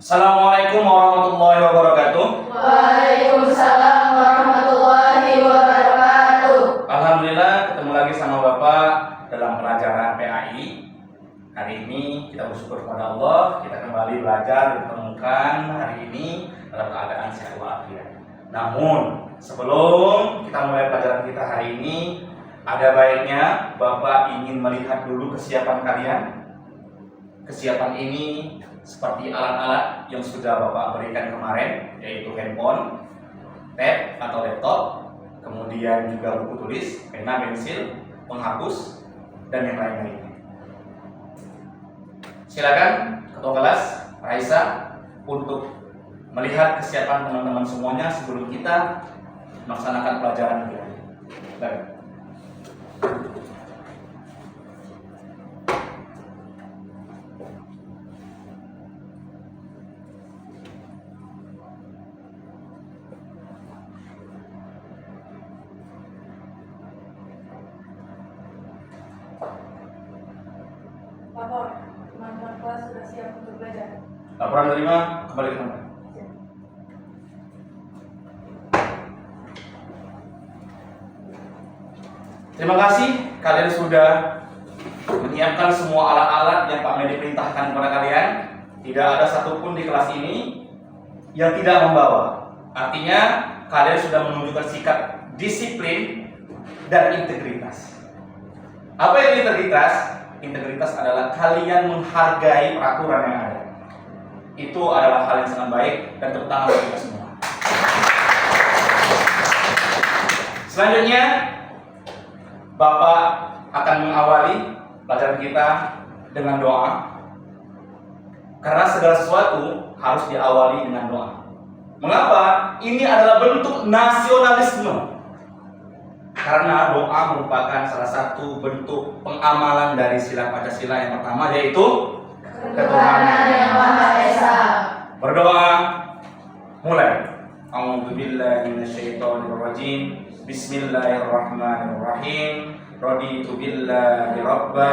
Assalamualaikum warahmatullahi wabarakatuh. Waalaikumsalam warahmatullahi wabarakatuh. Alhamdulillah ketemu lagi sama Bapak dalam pelajaran PAI. Hari ini kita bersyukur kepada Allah, kita kembali belajar ditemukan hari ini dalam keadaan sehat walafiat. Namun sebelum kita mulai pelajaran kita hari ini, ada baiknya Bapak ingin melihat dulu kesiapan kalian. Kesiapan ini seperti alat-alat yang sudah Bapak berikan kemarin, yaitu handphone, tab atau laptop, kemudian juga buku tulis, pena, pensil, penghapus, dan yang lain-lainnya. Silakan Ketua Kelas Raisa untuk melihat kesiapan teman-teman semuanya sebelum kita melaksanakan pelajaran kita. Baik. Lapor, teman-teman kelas sudah siap untuk belajar. Laporan terima, kembali ke tempat. Terima kasih kalian sudah menyiapkan semua alat-alat yang Pak Medi perintahkan kepada kalian. Tidak ada satupun di kelas ini yang tidak membawa. Artinya kalian sudah menunjukkan sikap disiplin dan integritas. Apa itu integritas? Integritas adalah kalian menghargai peraturan yang ada. Itu adalah hal yang sangat baik dan tepuk tangan bagi kita semua. Selanjutnya, Bapak akan mengawali pelajaran kita dengan doa. Karena segala sesuatu harus diawali dengan doa. Mengapa? Ini adalah bentuk nasionalisme. Karena doa merupakan salah satu bentuk pengamalan dari sila Pancasila yang pertama, yaitu Ketuhanan yang Maha Esa. Berdoa, mulai. A'udzubillahi minasyaitonirrajim. Bismillahirrahmanirrahim. Raditu billahi rabba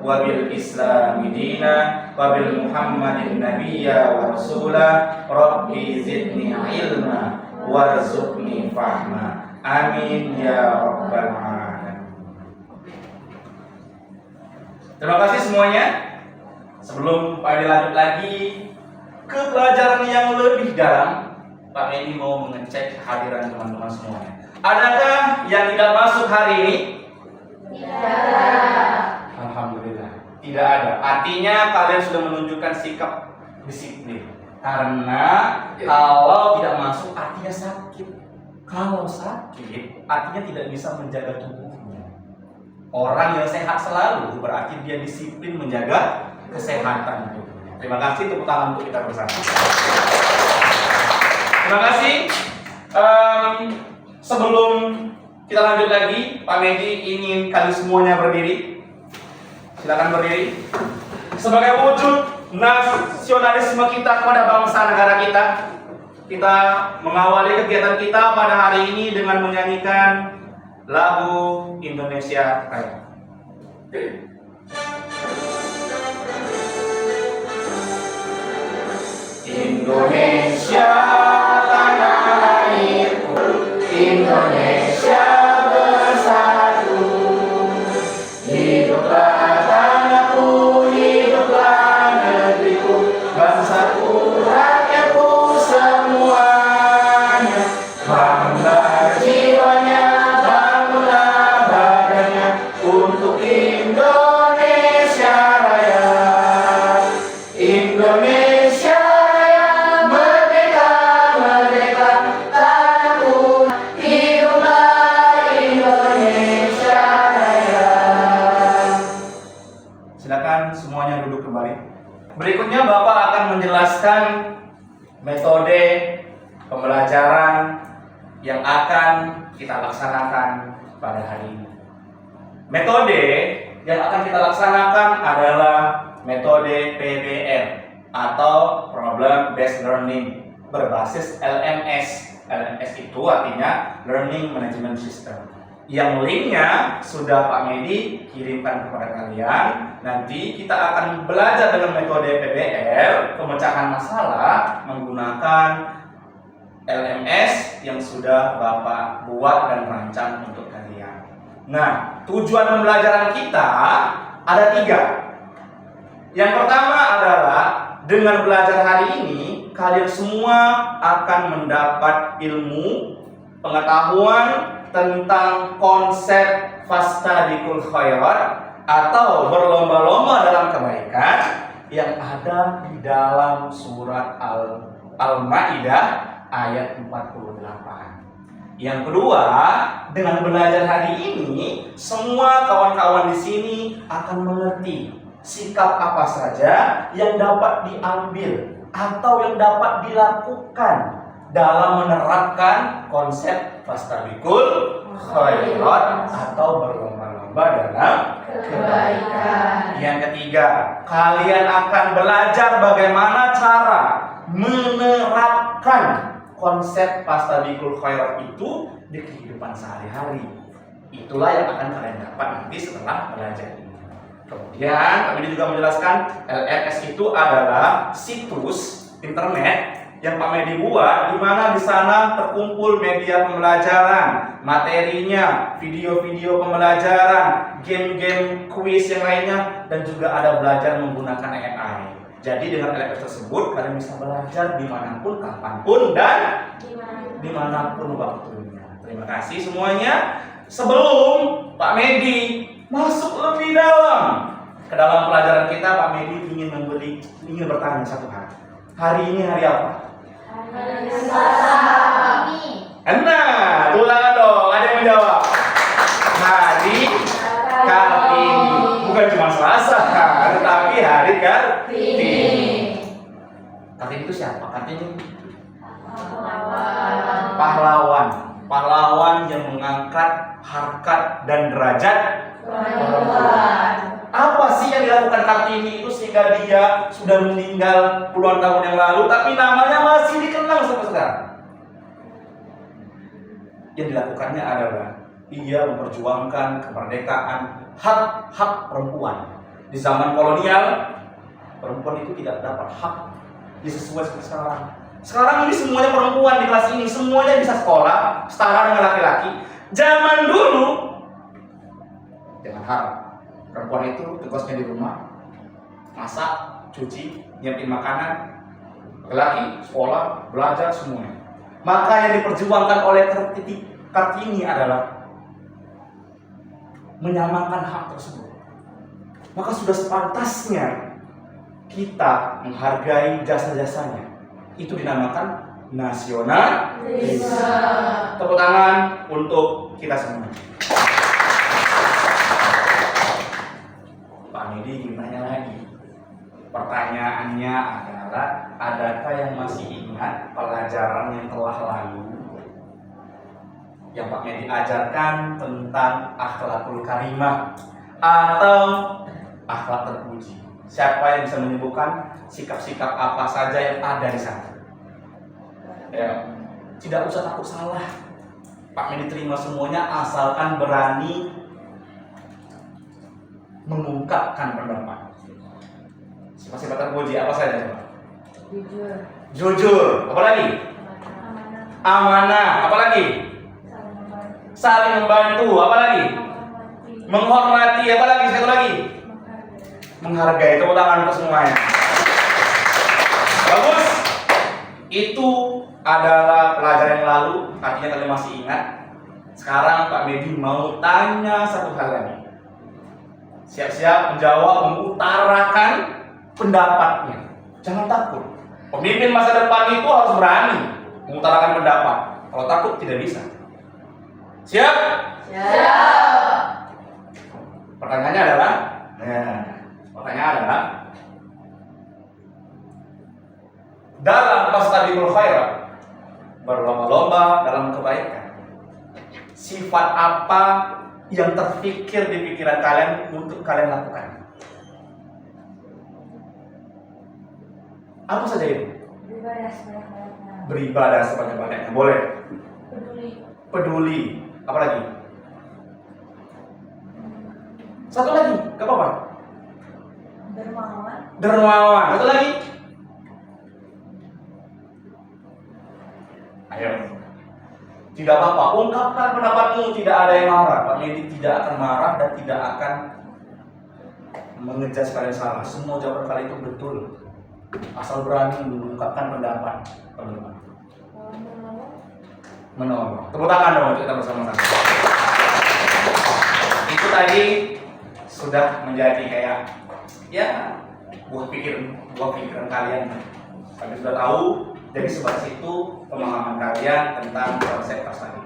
wa bil islami dina wa bil muhammadin nabiyya wa rasula. Rabbi zidni ilma warzuqni fahma. Amin ya rabbal alamin. Terima kasih semuanya. Sebelum Pak Edi lanjut lagi ke pelajaran yang lebih dalam, Pak Edi mau mengecek kehadiran teman-teman semuanya. Adakah yang tidak masuk hari ini? Tidak ada. Alhamdulillah, tidak ada. Artinya kalian sudah menunjukkan sikap disiplin. Karena kalau tidak masuk artinya sakit. Kalau sakit artinya tidak bisa menjaga tubuhnya. Orang yang sehat selalu berarti dia disiplin menjaga kesehatan tubuhnya. Terima kasih, tepuk tangan untuk kita bersama. Terima kasih. Sebelum kita lanjut lagi, Pak Medi ingin kalian semuanya berdiri. Silakan berdiri. Sebagai wujud nasionalisme kita kepada bangsa negara kita, kita mengawali kegiatan kita pada hari ini dengan menyanyikan lagu Indonesia Raya. Indonesia tanah airku, Indonesia bersatu. Hiduplah tanahku, hiduplah negeriku, bangsaku, rakyatku semuanya. Bangga jiwanya, bangunlah badannya untuk Indonesia Raya. Indonesia Raya, merdeka, merdeka, tanahku, hiduplah Indonesia Raya. Silakan semuanya duduk kembali. Berikutnya Bapak akan menjelaskan metode pembelajaran yang akan kita laksanakan pada hari ini. Metode yang akan kita laksanakan adalah metode PBL atau Problem Based Learning berbasis LMS. LMS itu artinya Learning Management System, Yang linknya sudah Pak Medi kirimkan kepada kalian. Nanti kita akan belajar dengan metode PBL, pemecahan masalah menggunakan LMS yang sudah Bapak buat dan rancang untuk kalian. Nah, tujuan pembelajaran kita ada 3. Yang pertama adalah dengan belajar hari ini, kalian semua akan mendapat ilmu, pengetahuan tentang konsep fastabiqul khairat atau berlomba-lomba dalam kebaikan yang ada di dalam surat Al-Maidah ayat 48. Yang kedua, dengan belajar hari ini, semua kawan-kawan di sini akan mengerti sikap apa saja yang dapat diambil atau yang dapat dilakukan dalam menerapkan konsep fastabiqul khairat atau berlomba-lomba dalam kebaikan. Yang ketiga, kalian akan belajar bagaimana cara menerapkan konsep fastabiqul khairat itu di kehidupan sehari-hari. Itulah yang akan kalian dapat nanti setelah belajar ini. Kemudian kami juga menjelaskan LMS itu adalah situs internet yang Pak Medi buat, di mana di sana terkumpul media pembelajaran, materinya, video-video pembelajaran, game-game quiz yang lainnya, dan juga ada belajar menggunakan AI. Jadi dengan LMS tersebut kalian bisa belajar dimanapun, kapanpun, dan dimanapun waktunya. Terima kasih semuanya. Sebelum Pak Medi masuk lebih dalam ke dalam pelajaran kita, Pak Medi ingin bertanya satu hal. Hari ini hari apa? Hari Selasa. Nah, tulang dong, ada yang menjawab. Hari Kartini, bukan cuma Selasa, tetapi hari Kartini. Kartini itu siapa? Kartini pahlawan yang mengangkat harkat dan derajat perempuan. Apa sih yang dilakukan Kartini itu sehingga dia sudah meninggal puluhan tahun yang lalu, tapi namanya masih dikenang sampai sekarang? Yang dilakukannya adalah ia memperjuangkan kemerdekaan hak-hak perempuan. Di zaman kolonial, perempuan itu tidak dapat hak sesuai seperti sekarang. Sekarang ini semuanya perempuan di kelas ini, semuanya bisa sekolah, setara dengan laki-laki. Zaman dulu, jangan harap perempuan itu tugasnya di rumah, masak, cuci, nyiapin makanan. Laki-laki sekolah, belajar semuanya. Maka yang diperjuangkan oleh Kartini adalah menyamakan hak tersebut. Maka sudah sepantasnya kita menghargai jasa-jasanya. Itu dinamakan nasionalisme. Tepuk tangan untuk kita semua. Pak Medi ingin tanya lagi. Pertanyaannya adalah, adakah yang masih ingat pelajaran yang telah lalu yang Pak Medi ajarkan tentang akhlakul karimah atau akhlak terpuji? Siapa yang bisa menyebutkan sikap-sikap apa saja yang ada di sana? Ya, tidak usah takut salah. Pak Medi terima semuanya asalkan berani mengungkapkan pendapat. Sifat-sifat terpuji apa saja? Jujur. Apa lagi? Amanah. Apa lagi? Saling membantu. Apa lagi? Menghormati. Apa lagi? Satu lagi? Menghargai. Tepuk tangan untuk semuanya. Bagus. Itu adalah pelajaran yang lalu. Artinya kalian masih ingat. Sekarang Pak Medi mau tanya satu hal lagi. Siap-siap menjawab, mengutarakan pendapatnya. Jangan takut. Pemimpin masa depan itu harus berani mengutarakan pendapat. Kalau takut tidak bisa. Siap? Siap. Pertanyaannya adalah, dalam fastabiqul khairat, berlomba-lomba dalam kebaikan, sifat apa yang terfikir di pikiran kalian untuk kalian lakukan? Apa saja itu? Beribadah sebanyak-banyaknya. Beribadah sebanyak-banyaknya. Boleh. Peduli. Peduli. Apa lagi? Satu lagi, gak apa-apa. Dermawan. Dermawan. Satu lagi. Ayo. Tidak apa-apa, ungkapkan pendapatmu, tidak ada yang marah. Pak Medi tidak akan marah dan tidak akan mengejudge kalian salah. Semua jawaban kalian itu betul. Asal berani mengungkapkan pendapat, teman-teman. Menolong. Tepuk tangan dong kita bersama-sama. Itu tadi sudah menjadi kayak ya buah pikiran kalian. Kalian sudah tahu. Jadi sebatas itu pemahaman kalian tentang konsep tasawuf.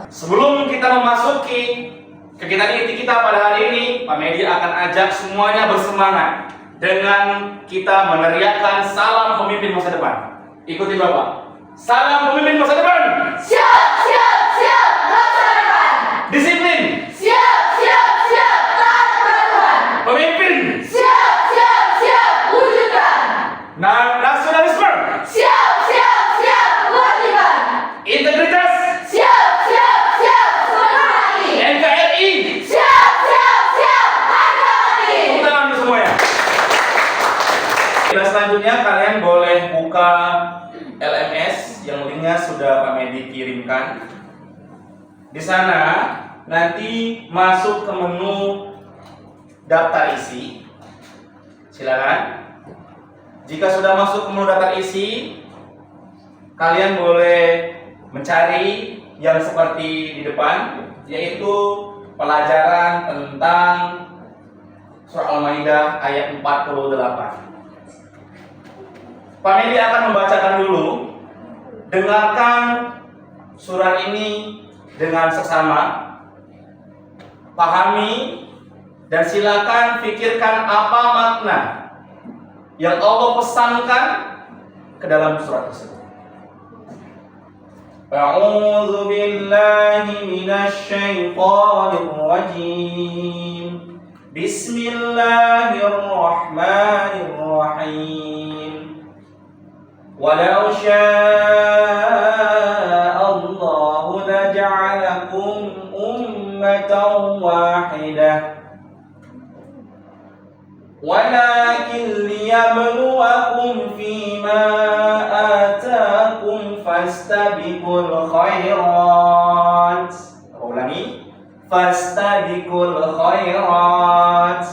Sebelum kita memasuki kegiatan inti kita pada hari ini, Pak Medi akan ajak semuanya bersemangat dengan kita meneriakkan salam pemimpin masa depan. Ikuti Bapak. Salam pemimpin masa depan. Siap, siap, siap, masa depan. Disiplin. Siap, siap, siap, taat peraturan. Pemimpin. Siap, siap, siap, wujudkan. Nasionalisme. Siap, siap, siap, kewajiban. Integritas. Siap, siap, siap, sepenuh hati. NKRI. Siap, siap, siap, harga mati. Tepuk tangan untuk semuanya. Dan selanjutnya kalian boleh buka LMS yang linknya sudah Pak Medi kirimkan. Di sana nanti masuk ke menu daftar isi. Silakan. Jika sudah masuk ke menu daftar isi, kalian boleh mencari yang seperti di depan, yaitu pelajaran tentang surah Al-Maidah ayat 48. Pak Medi akan membacakan dulu. Dengarkan surat ini dengan seksama, pahami, dan silakan pikirkan apa makna yang Allah pesankan ke dalam surat tersebut. A'udzu billahi minasy syaithanir rajim. Bismillahirrahmanirrahim. Walau syaa Allah laja'alakum ummatan wahidah. Walakin liyabluwakum fima atakum fastabiqul khairat. Ulangi. Fastabiqul khairat.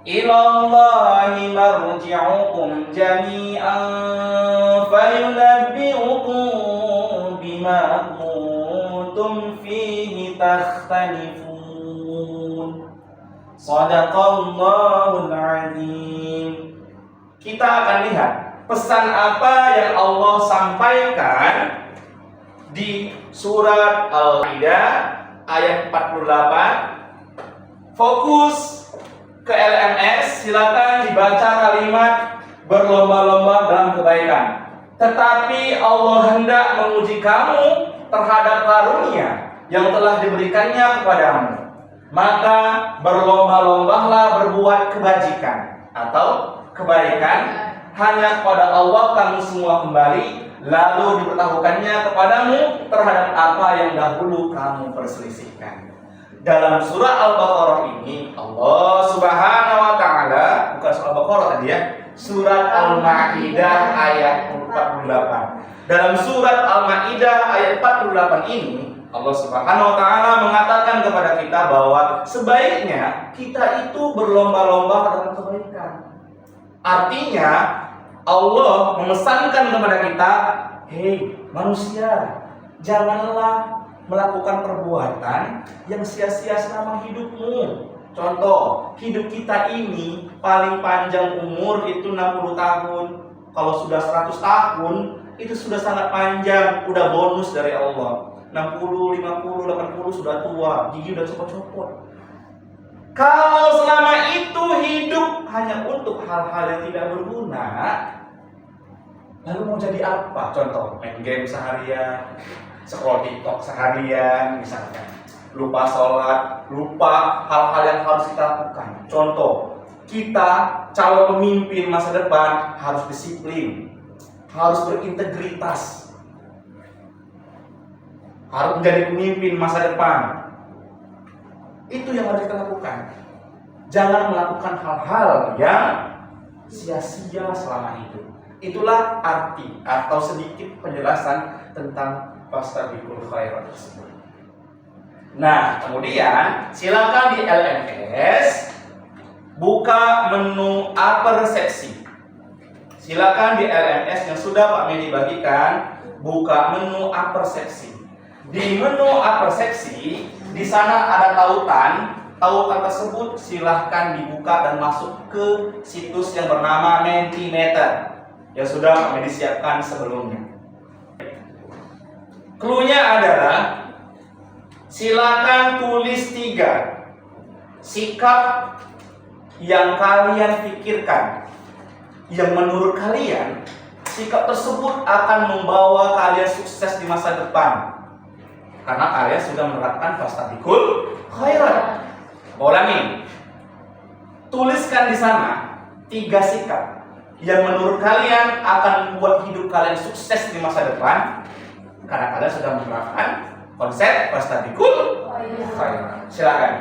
Ilallahi marji'ukum jami'an fayunabbi'ukum bima kuntum fihi takhtalifun. Shadaqallahul azim. Kita akan lihat pesan apa yang Allah sampaikan di surat Al-Maidah ayat 48. Fokus ke LMS, silakan dibaca kalimat berlomba-lomba dalam kebaikan. Tetapi Allah hendak menguji kamu terhadap karunia yang telah diberikannya kepadamu. Maka berlomba-lombalah berbuat kebajikan atau kebaikan. Hanya kepada Allah kamu semua kembali, lalu diberitahukannya kepadamu terhadap apa yang dahulu kamu perselisihkan. Dalam surah Al-Baqarah ini Allah Subhanahu wa taala, bukan surah Al-Baqarah tadi ya, surat Al-Maidah ayat 48. Dalam surat Al-Maidah ayat 48 ini Allah Subhanahu wa taala mengatakan kepada kita bahwa sebaiknya kita itu berlomba-lomba dalam kebaikan. Artinya Allah memesankan kepada kita, hei manusia, janganlah melakukan perbuatan yang sia-sia selama hidupmu. Contoh, hidup kita ini paling panjang umur itu 60 tahun. Kalau sudah 100 tahun, itu sudah sangat panjang, udah bonus dari Allah. 60, 50, 80 sudah tua, gigi udah copot-copot. Kalau selama itu hidup hanya untuk hal-hal yang tidak berguna, lalu mau jadi apa? Contoh, main game seharian, scroll TikTok seharian misalkan, lupa sholat, lupa hal-hal yang harus kita lakukan. Contoh, kita calon pemimpin masa depan harus disiplin, harus berintegritas, harus menjadi pemimpin masa depan. Itu yang harus kita lakukan. Jangan melakukan hal-hal yang sia-sia selama hidup. Itulah arti atau sedikit penjelasan tentang fastabiqul khairat tersebut. Nah, kemudian silakan di LMS buka menu apersepsi. Silakan di LMS yang sudah Pak Medi bagikan, buka menu apersepsi. Di menu apersepsi, di sana ada tautan. Tautan tersebut silahkan dibuka dan masuk ke situs yang bernama Mentimeter yang sudah kami disiapkan sebelumnya. Cluenya adalah silakan tulis 3 sikap yang kalian pikirkan, yang menurut kalian sikap tersebut akan membawa kalian sukses di masa depan, karena kalian sudah menerapkan fastabiqul khairat. Ulangi, tuliskan di sana 3 sikap yang menurut kalian akan membuat hidup kalian sukses di masa depan, karena kalian sudah menerapkan konsep fastabiqul khairat. Silakan.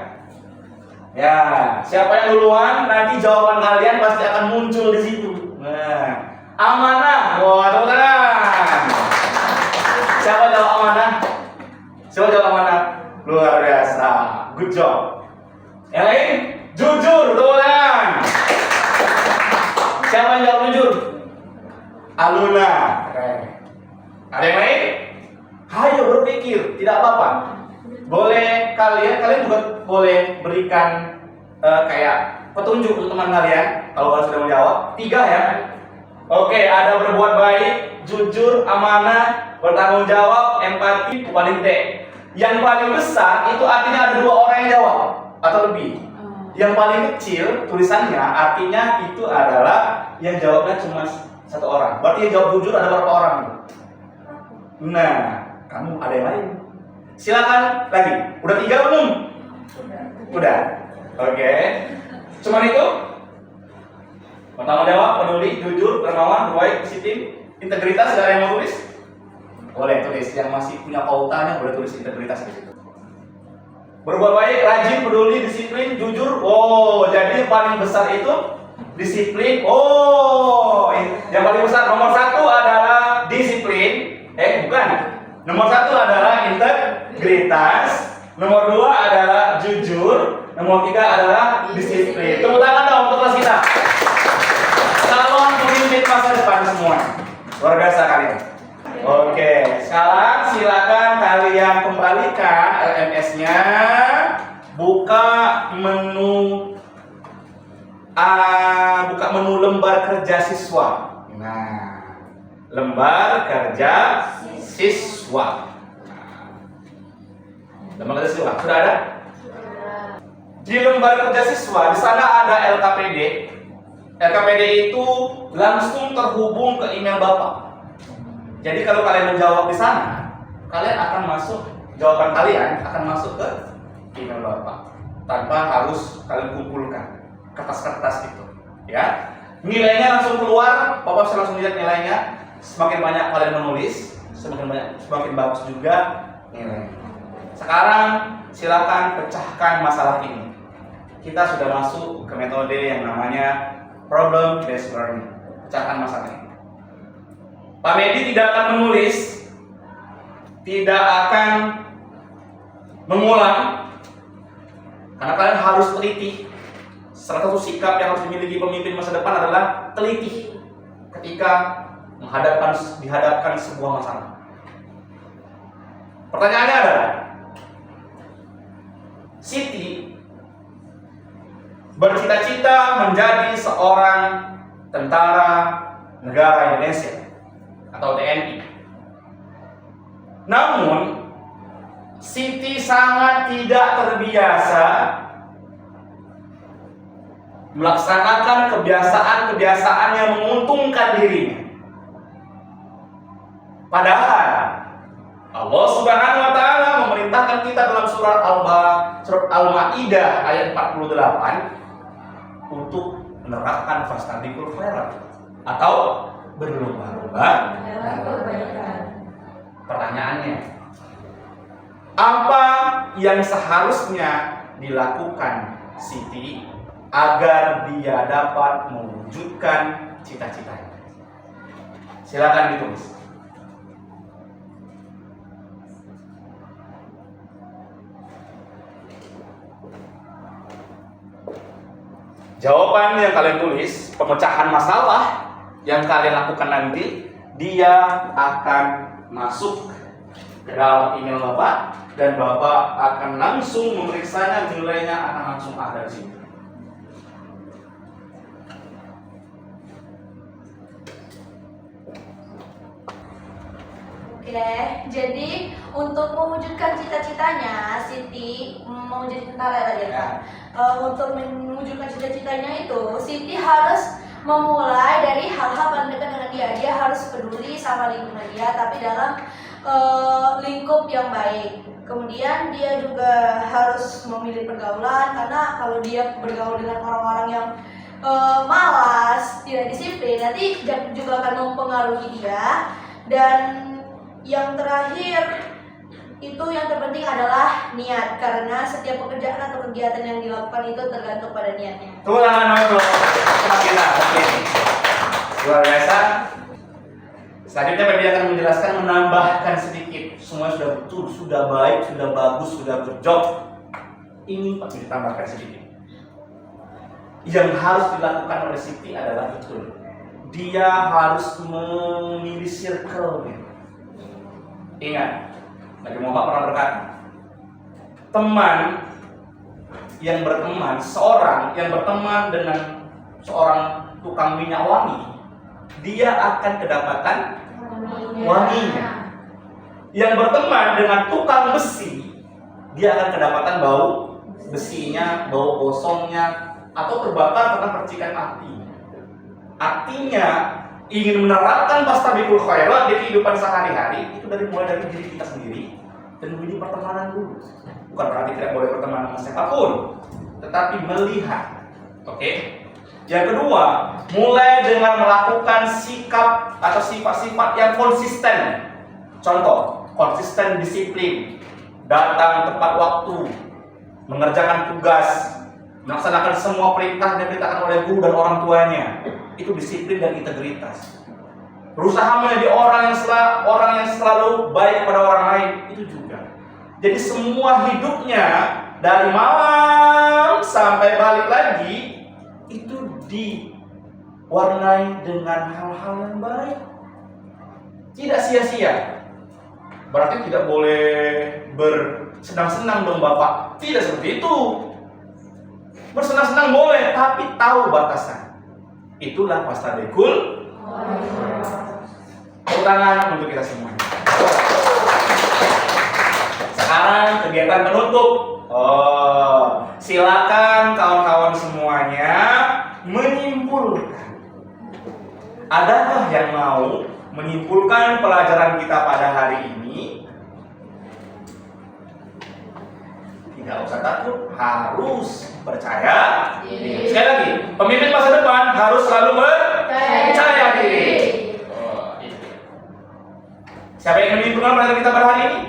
Ya, siapa yang duluan? Nanti jawaban kalian pasti akan muncul di situ. Nah, amanah. Wah, teman-teman. Siapa jawab amanah? Siapa jawab amanah? Luar biasa. Good job. Yang lain, jujur, teman-teman. Siapa yang jawab jujur? Aluna. Ada yang lain? Hayo berpikir, tidak apa-apa. Boleh kalian juga boleh berikan kayak petunjuk untuk teman kalian kalau kalian sudah menjawab. 3 ya. Oke, ada berbuat baik, jujur, amanah, bertanggung jawab, empati, paling T. Yang paling besar itu artinya ada 2 orang yang jawab atau lebih. Yang paling kecil tulisannya artinya itu adalah yang jawabnya cuma 1 orang. Berarti yang jawab jujur ada berapa orang? Nah, kamu ada yang lain? Silakan lagi. Udah 3 belum? Udah. Oke. Cuman itu? Pertama jawab, peduli, jujur, dermawan, baik, disiplin, integritas. Ada yang mau tulis? Boleh tulis. Yang masih punya pautannya boleh tulis integritas di situ. Berbuat baik, rajin, peduli, disiplin, jujur. Oh, jadi yang paling besar itu disiplin. Oh, yang paling besar nomor 1 adalah disiplin. Bukan. Nomor 1 adalah integritas. Nomor 2 adalah jujur. Nomor 3 adalah disiplin. Tepuk tangan dong untuk kelas kita. Calon pemimpin masa depan semua. Luar biasa kalian. Oke, sekarang silakan kalian kembalikan LMS-nya. Buka menu lembar kerja siswa. Nah, lembar kerja siswa. Lembar kerja siswa sudah ada? Di lembar kerja siswa di sana ada LKPD. LKPD itu langsung terhubung ke email Bapak. Jadi kalau kalian menjawab di sana, kalian akan masuk, jawaban kalian akan masuk ke email Bapak tanpa harus kalian kumpulkan kertas-kertas itu, ya. Nilainya langsung keluar, Bapak bisa langsung lihat nilainya. Semakin banyak kalian menulis, semakin bagus juga nilainya. Sekarang silakan pecahkan masalah ini. Kita sudah masuk ke metode yang namanya problem based learning. Pecahkan masalah ini. Pak Medi tidak akan menulis, tidak akan mengulang, karena kalian harus teliti. Salah satu sikap yang harus dimiliki pemimpin masa depan adalah teliti ketika dihadapkan sebuah masalah. Pertanyaannya adalah, Siti bercita-cita menjadi seorang tentara negara Indonesia atau TNI. Namun Siti sangat tidak terbiasa melaksanakan kebiasaan-kebiasaan yang menguntungkan dirinya. Padahal Allah Subhanahu wa taala memerintahkan kita dalam surat Al-Maidah ayat 48 untuk menerapkan fastabiqul khairat atau berlomba-lomba. Pertanyaannya, apa yang seharusnya dilakukan Siti agar dia dapat mewujudkan cita-citanya? Silakan ditulis. Jawaban yang kalian tulis, pemecahan masalah yang kalian lakukan nanti, dia akan masuk ke dalam email Bapak dan Bapak akan langsung memeriksanya, nilainya akan langsung ada di sini. Oke, jadi untuk mewujudkan cita-citanya, Siti mau jadi tentara lagi kan? Untuk mewujudkan cita-citanya itu, Siti harus memulai dari hal-hal paling dekat dengan dia. Dia harus peduli sama lingkungan dia, tapi dalam lingkup yang baik. Kemudian dia juga harus memilih pergaulan, karena kalau dia bergaul dengan orang-orang yang malas, tidak disiplin, nanti juga akan mempengaruhi dia. Dan yang terakhir itu yang terpenting adalah niat, karena setiap pekerjaan atau kegiatan yang dilakukan itu tergantung pada niatnya. Tepuk tangan untuk kita. Oke. Luar biasa. Selanjutnya Baby akan menjelaskan, menambahkan sedikit. Semua sudah betul, sudah baik, sudah bagus, sudah berjob. Ini perlu ditambahkan sedikit. Yang harus dilakukan oleh Siti adalah betul. Dia harus memilih circle. Ingat, Nabi Muhammad pernah berkata, teman yang berteman, seorang yang berteman dengan seorang tukang minyak wangi, dia akan kedapatan wanginya. Yang berteman dengan tukang besi, dia akan kedapatan bau besinya, bau gosongnya, atau terbakar karena percikan api. Artinya, ingin menerapkan fastabiqul khairat di kehidupan sehari-hari itu mulai dari diri kita sendiri dan memilih pertemanan dulu. Bukan berarti tidak boleh berteman dengan siapapun, tetapi melihat. Oke. Yang kedua, mulai dengan melakukan sikap atau sifat-sifat yang konsisten. Contoh, konsisten disiplin, datang tepat waktu, mengerjakan tugas, melaksanakan semua perintah yang diperintahkan oleh guru dan orang tuanya. Itu disiplin dan integritas. Berusaha menjadi orang yang selalu baik pada orang lain, itu juga. Jadi semua hidupnya dari malam sampai balik lagi itu diwarnai dengan hal-hal yang baik. Tidak sia-sia. Berarti tidak boleh bersenang-senang dong Bapak. Tidak seperti itu. Bersenang-senang boleh, tapi tahu batasan. Itulah fastabiqul khairat. Tepuk tangan untuk kita semuanya. Sekarang kegiatan penutup. Silakan kawan-kawan semuanya menyimpulkan. Adakah yang mau menyimpulkan pelajaran kita pada hari ini? Tidak usah takut, harus percaya diri. Sekali lagi, pemimpin masa depan harus selalu percaya diri. Siapa yang menyimpulkan pelajaran kita pada hari ini?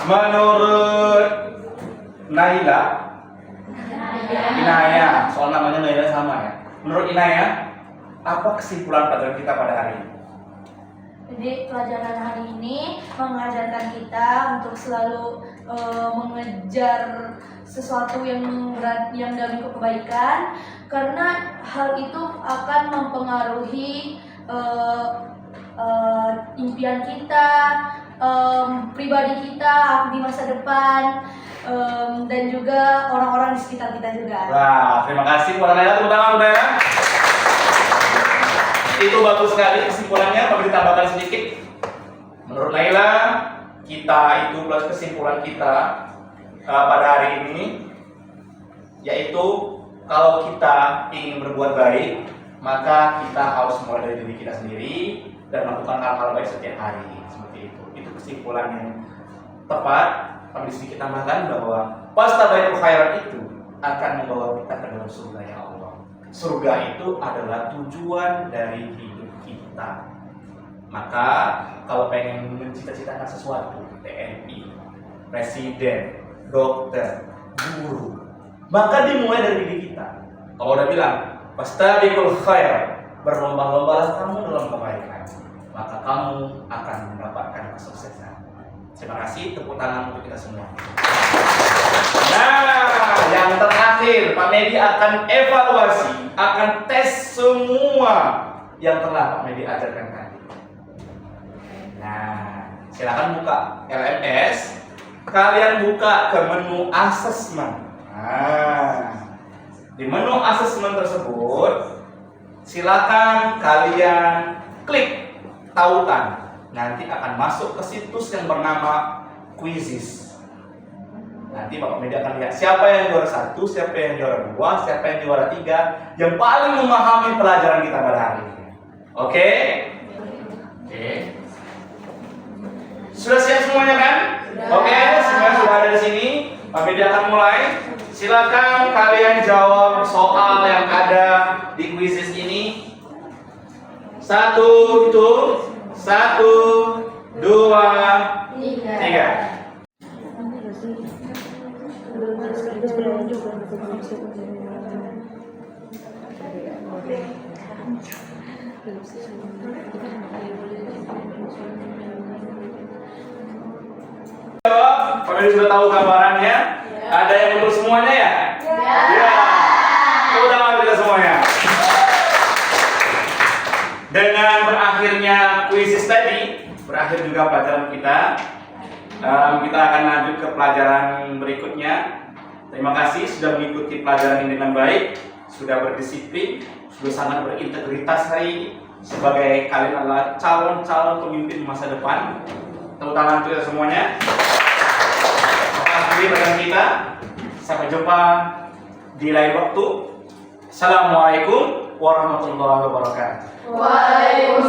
Menurut Naila, Inaya, soal namanya Naila sama ya. Menurut Inaya, apa kesimpulan pelajaran kita pada hari ini? Jadi pelajaran hari ini mengajarkan kita untuk selalu mengejar sesuatu yang dalam lingkup kebaikan, karena hal itu akan mempengaruhi impian kita, pribadi kita di masa depan, dan juga orang-orang di sekitar kita juga. Wah, terima kasih buat Naila, tepuk tangan udah ya. Itu bagus sekali kesimpulannya. Kalau ditambahkan sedikit, menurut Naila, kita itu plus kesimpulan kita pada hari ini, yaitu kalau kita ingin berbuat baik, maka kita harus mulai dari diri kita sendiri dan melakukan hal-hal baik setiap hari. Seperti itu. Itu kesimpulan yang tepat. Kami di sini kita tambahkan bahwa fastabiqul khairat itu akan membawa kita ke dalam surga ya Allah. Surga itu adalah tujuan dari hidup kita. Maka kalau pengen mencita-citakan sesuatu, TNI, presiden, dokter, guru, maka dimulai dari diri kita. Kalau udah bilang fastabiqul khair, berlomba-lombalah kamu dalam kebaikan, maka kamu akan mendapatkan kesuksesan. Terima kasih, tepuk tangan untuk kita semua. Nah, yang terakhir, Pak Medi akan evaluasi, akan tes semua yang telah Pak Medi ajarkan tadi. Nah, silakan buka LMS, kalian buka ke menu asesmen. Nah, di menu asesmen tersebut, silakan kalian klik tautan. Nanti akan masuk ke situs yang bernama Quizizz. Nanti Bapak Medi akan lihat siapa yang juara 1, siapa yang juara 2, siapa yang juara 3, yang paling memahami pelajaran kita pada hari ini. Oke? Oke. Sudah siap semuanya kan? Oke, semuanya sudah ada di sini. Pak Medi akan mulai. Silakan kalian jawab soal yang ada di Quizizz ini. 1, 2, 3. Jawab, Pak Medi sudah tahu gambarannya. Ada yang betul semuanya ya? Ya. Tepuk tangan kita semuanya. Dengan berakhirnya Quizizz tadi, berakhir juga pelajaran kita. Kita akan lanjut ke pelajaran berikutnya. Terima kasih sudah mengikuti pelajaran ini dengan baik, sudah berdisiplin, sudah sangat berintegritas hari ini. Sebagai kalian adalah calon-calon pemimpin masa depan. Tepuk tangan untuk kita semuanya. Akhiri pelajaran kita. Sampai jumpa di lain waktu. Assalamualaikum warahmatullahi wabarakatuh. Waalaikumsalam.